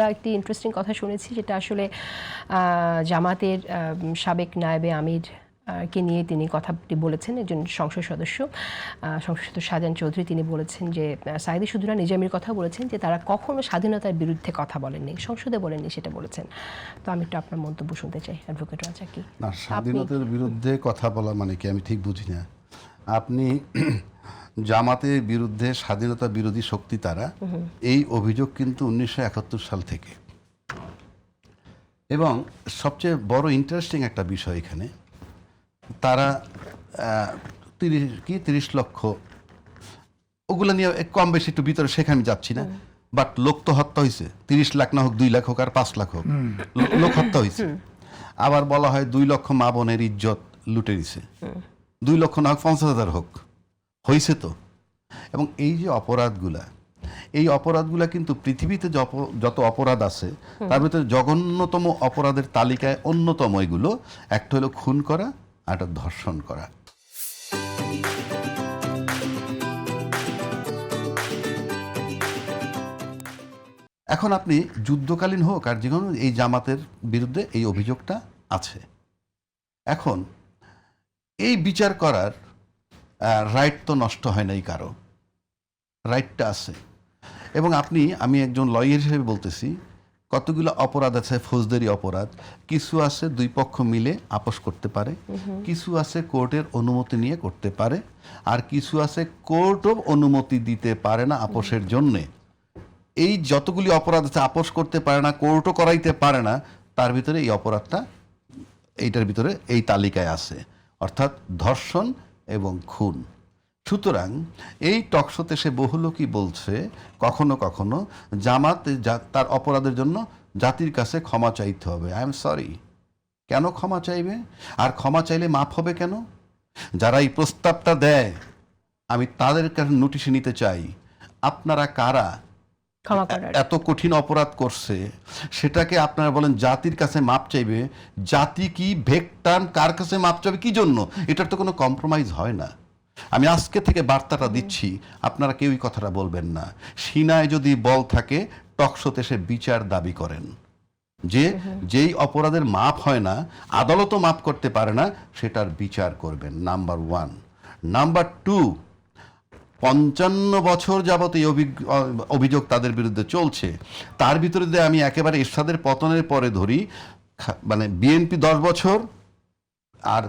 আমরা একটি ইন্টারেস্টিং কথা শুনেছি, যেটা আসলে জামাতের সাবেক নায়েবে আমির কে নিয়ে তিনি কথাটি বলেছেন। একজন সংসদ সদস্য শাহজাহান চৌধুরী, তিনি বলেছেন যে সাঈদী শুধুরা নিজামীর কথা বলেছেন যে তারা কখনো স্বাধীনতার বিরুদ্ধে কথা বলেননি, সংসদে বলেননি, সেটা বলেছেন। তো আমি একটু আপনার মন্তব্য শুনতে চাই, অ্যাডভোকেট রাজা। কি না, স্বাধীনতার বিরুদ্ধে কথা বলা মানে কি আমি ঠিক বুঝি না। আপনি জামাতের বিরুদ্ধে স্বাধীনতা বিরোধী শক্তি তারা, এই অভিযোগ কিন্তু 1971 সাল থেকে। এবং সবচেয়ে বড় ইন্টারেস্টিং একটা বিষয় এখানে, তারা 30 লক্ষ ওগুলো নিয়ে কম বেশি একটু ভিতরে, সেখানে আমি যাচ্ছি না, বাট লোক তো হত্যা হয়েছে। 30 লাখ না হোক, 2 লাখ হোক আর 5 লাখ হোক, লোক হত্যা হয়েছে। আবার বলা হয় 2 লক্ষ মা বোনের ইজ্জত লুটে দিছে। 2 লক্ষ না হোক, 50,000 হোক, হয়েছে তো। এবং এই যে অপরাধগুলা, এই অপরাধগুলা কিন্তু পৃথিবীতে যত অপরাধ আছে তার ভিতরে জঘন্যতম অপরাধের তালিকায় অন্যতম এগুলো। একটা হলো খুন করা, আর একটা ধর্ষণ করা। এখন আপনি যুদ্ধকালীন হোক আর যে কোনো, এই জামাতের বিরুদ্ধে এই অভিযোগটা আছে। এখন এই বিচার করার রাইট তো নষ্ট হয় নাই, কারো রাইটটা আছে। এবং আমি একজন লয়ার হিসেবে বলতেছি, কতগুলো অপরাধ আছে ফৌজদারি অপরাধ, কিছু আছে 2 পক্ষ মিলে আপোষ করতে পারে, কিছু আছে কোর্টের অনুমতি নিয়ে করতে পারে, আর কিছু আছে কোর্টও অনুমতি দিতে পারে না আপোষের জন্যে। এই যতগুলি অপরাধ আছে, আপোষ করতে পারে না, কোর্টও করাইতে পারে না, তার ভিতরে এই অপরাধটা এইটার ভিতরে এই তালিকায় আছে, অর্থাৎ ধর্ষণ এবং খুন। সুতরাং এই টকশোতে সে বহু লোকই বলছে কখনো কখনো জামাত তার অপরাধের জন্য জাতির কাছে ক্ষমা চাইতে হবে। I am sorry. কেন ক্ষমা চাইবে? আর ক্ষমা চাইলে মাফ হবে কেন? যারা এই প্রস্তাবটা দেয়, আমি তাদের কাছে নোটিশ নিতে চাই, আপনারা কারা? এত কঠিন অপরাধ করছে, সেটাকে আপনারা বলেন জাতির কাছে মাপ চাইবে। জাতি কি ভেকটান কার কাছে মাপ চাইবে, কি জন্য? এটার তো কোনো কম্প্রোমাইজ হয় না। আমি আজকে থেকে বার্তাটা দিচ্ছি, আপনারা কেউই কথাটা বলবেন না। সিনায় যদি বল থাকে, টকশোতে সে বিচার দাবি করেন, যে যেই অপরাধের মাপ হয় না, আদালতও মাপ করতে পারে না, সেটার বিচার করবেন। নাম্বার 1। নাম্বার 2, 55 বছর যাবত এই অভিযোগ তাদের বিরুদ্ধে চলছে। তার ভিতরে যদি আমি একেবারে এরশাদের পতনের পরে ধরি, মানে বিএনপি 10 বছর আর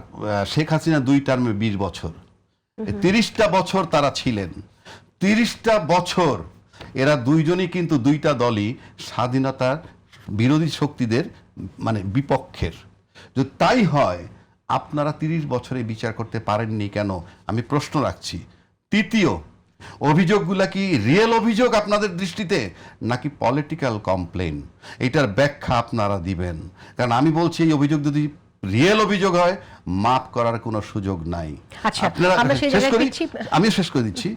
শেখ হাসিনা 2 টার্মে 20 বছর, 30টা বছর তারা ছিলেন। 30টা বছর এরা দুইজনই কিন্তু, 2টা দলই স্বাধীনতার বিরোধী শক্তিদের মানে বিপক্ষের। যদি তাই হয়, আপনারা 30 বছরে বিচার করতে পারেননি কেন, আমি প্রশ্ন রাখছি। তৃতীয়, অভিযোগগুলা কি রিয়েল অভিযোগ আপনাদের দৃষ্টিতে, নাকি পলিটিক্যাল কমপ্লেন? এটার ব্যাখ্যা আপনারা দিবেন। কারণ আমি বলছি, এই অভিযোগ যদি রিয়েল অভিযোগ হয়, মাফ করার কোনো সুযোগ নাই। আপনারা আমিও শেষ করে দিচ্ছি,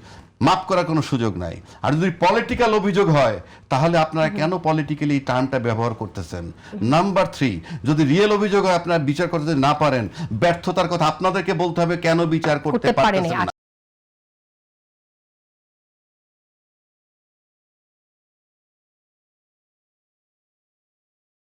মাফ করার কোনো সুযোগ নাই। আর যদি পলিটিক্যাল অভিযোগ হয়, তাহলে আপনারা কেন পলিটিক্যালি এই টার্মটা ব্যবহার করতেছেন? নাম্বার 3, যদি রিয়েল অভিযোগ হয়, আপনারা বিচার করতে না পারেন, ব্যর্থতার কথা আপনাদেরকে বলতে হবে, কেন বিচার করতে পারতেছেন না।